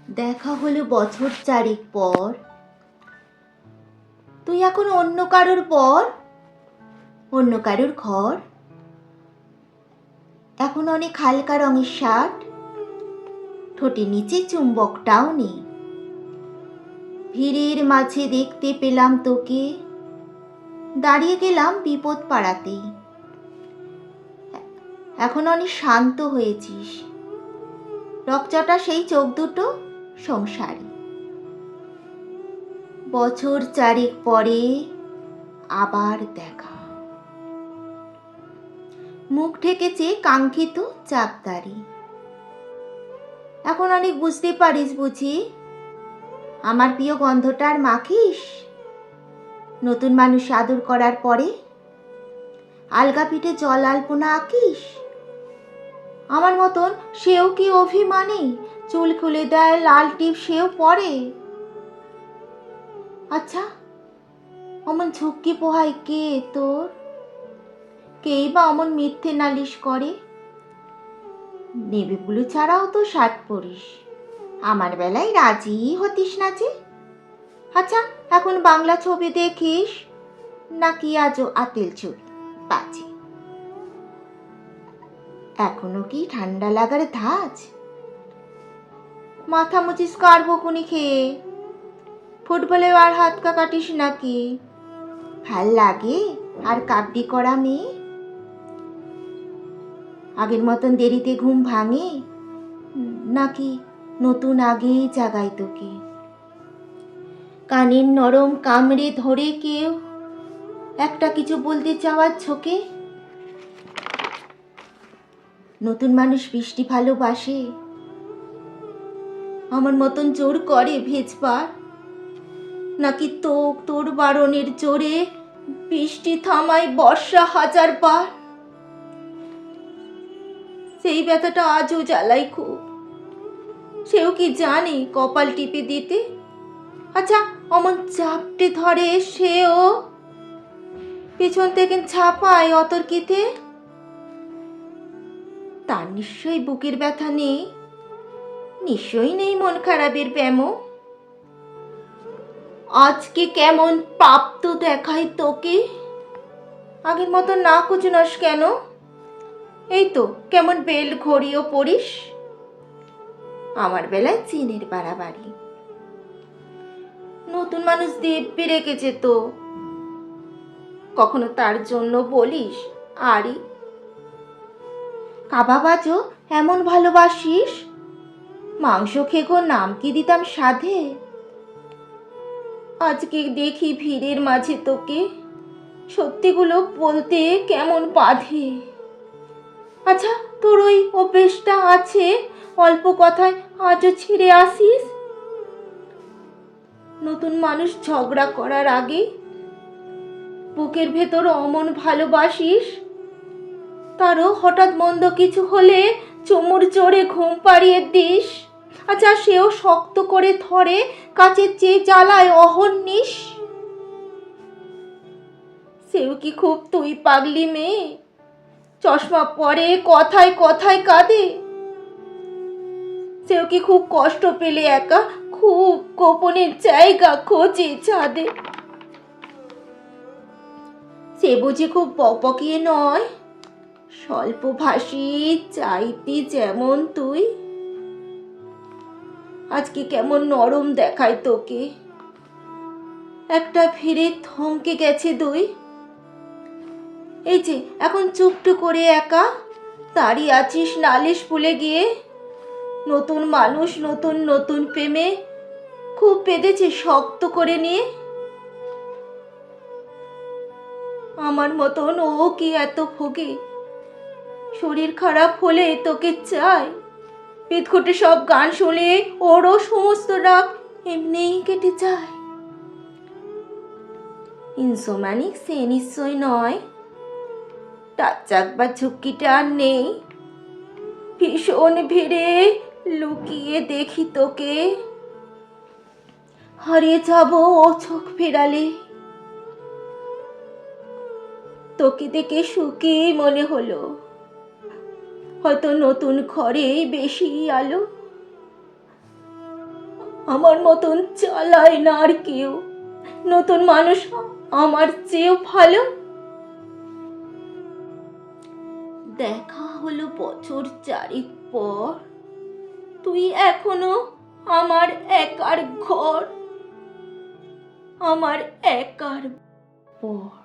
দেখা হলো বছর চারেক পর। তুই এখন অন্য কারোর পর, অন্য কারোর ঘর। এখন অনেক হালকা রঙের শার্ট, ঠোঁটের নিচে চুম্বকটাও নেই। ভিড়ের মাঝে দেখতে পেলাম তোকে, দাঁড়িয়ে গেলাম বিপদ পাড়াতেই। এখন অনেক শান্ত হয়েছিস, রকচটা সেই চোখ দুটো সংসারী। বছর চারেক পরে আবার দেখা। মুখ ঢেকেছে কাঙ্ক্ষিত চাপদারি। এখন অনেক বুঝতে পারিস বুঝি, আমার প্রিয় গন্ধটার মাখিস। নতুন মানুষ আদর করার পরে আলগা পিঠে জল আলপনা আঁকিস। আমার মতন সেও কি অভিমানে চুল খুলে দেয়, লাল টিপ সেও পরে। আচ্ছা, অমন ঝুঁকি পোহায় কে তোর? কেই বা অমন মিথ্যে নালিশ করে? নেভি ব্লু ছাড়াও তো শার্ট পরিস, আমার বেলায় রাজি হতিস না যে। আচ্ছা, এখন বাংলা ছবি দেখিস নাকি আজও আতেল ছবি বাজে? এখনো কি ঠান্ডা লাগার ধাঁচ? মাথা মুচিস কার বকুনি খেয়ে? ফুটবলে আর হাত কাটিস নাকি? ভাল লাগে আর কাবডি করা মেয়ে? আগের মতন দেরিতে ঘুম ভাঙে নাকি নতুন আগেই জাগায় তোকে? কানের নরম কামড়ে ধরে কেউ একটা কিছু বলতে চাওয়ার ঝোঁকে? নতুন মানুষ বৃষ্টি ভালোবাসে, আমার মতন জোর করে ভেজবার? নাকি তোর বারণের জোরে বৃষ্টি থামায় বর্ষা হাজার বার? সেই ব্যথাটা আজও জ্বালাই খুব, সেও কি জানে কপাল টিপে দিতে? আচ্ছা, অমন চাপটে ধরে সেও পিছন থেকে ছাপায় অতর্কিতে। তার নিশ্চয়ই বুকের ব্যথা নেই, নিশ্চয়ই নেই মন খারাপের ব্যামো। আজকে কেমন প্রাপ্ত দেখায় তোকে? আগের মতো না কুচুনাস কেন? এই তো কেমন বেল ঘড়িও পড়িস। আমার বেলায় চিনের বাড়াবাড়ি। নতুন মানুষ দিব্যি রেখেছে তো, কখনো তার জন্য বলিস আরি? কাবাবাজও এমন ভালোবাসিস? মাংস খেগো নাম কি দিতাম সাধে। আজকে দেখি ভিড়ের মাঝে তোকে, সত্যিগুলো বলতে কেমন বাধে। আচ্ছা, তোর ওই অভ্যেসটা আছে অল্প কথায় আজও ছিঁড়ে আসিস? নতুন মানুষ ঝগড়া করার আগে বুকের ভেতর অমন ভালোবাসিস, তারও হঠাৎ মন্দ কিছু হলে চুমুর জোরে ঘুম পাড়িয়ে দিস। আচ্ছা, সেও শক্ত করে ধরে কাছের চেয়ে জ্বালায় অহর্নিশ। সেও কি খুব তুই পাগলি মেয়ে, চশমা পরে কথায় কথায় কাঁদে? সেও কি খুব কষ্ট পেলে একা, খুব গোপনের জায়গা খোঁজে ছাদে? সে বুঝি খুব বকবকিয়ে নয়, স্বল্পভাষী চাইতি যেমন তুই? আজকে কেমন নরম দেখায় তোকে, একটা ভিড়ে থমকে গেছে দুই। এই যে এখন চুপটু করে একা দাঁড়িয়ে আছিস নালিশ ভুলে গিয়ে। নতুন মানুষ নতুন নতুন প্রেমে খুব বেঁধেছে শক্ত করে নিয়ে। আমার মতন ও কি এত ভোগে? শরীর খারাপ হলে তোকে চাই, পিতঘটে সব গান শুনে ওরও সমস্ত রাগ এমনিই কেটে যায়। ইনসোম্যানিক সে নিশ্চয় নয়, টাচাক বা ঝুঁকিটা আর নেই। ভীষণ ভিড়ে লুকিয়ে দেখি তোকে, হারিয়ে যাব ও চোখ ফেরালে। তোকে দেখে সুখী মনে হলো, হয়তো নতুন ঘরে বেশি আলো। আমার মতন চালায় না আর কেউ। নতুন মানুষ আমার চেয়েও ভালো। দেখা হলো বছর 4 পর। তুই এখনো আমার একার ঘর, আমার একার পর।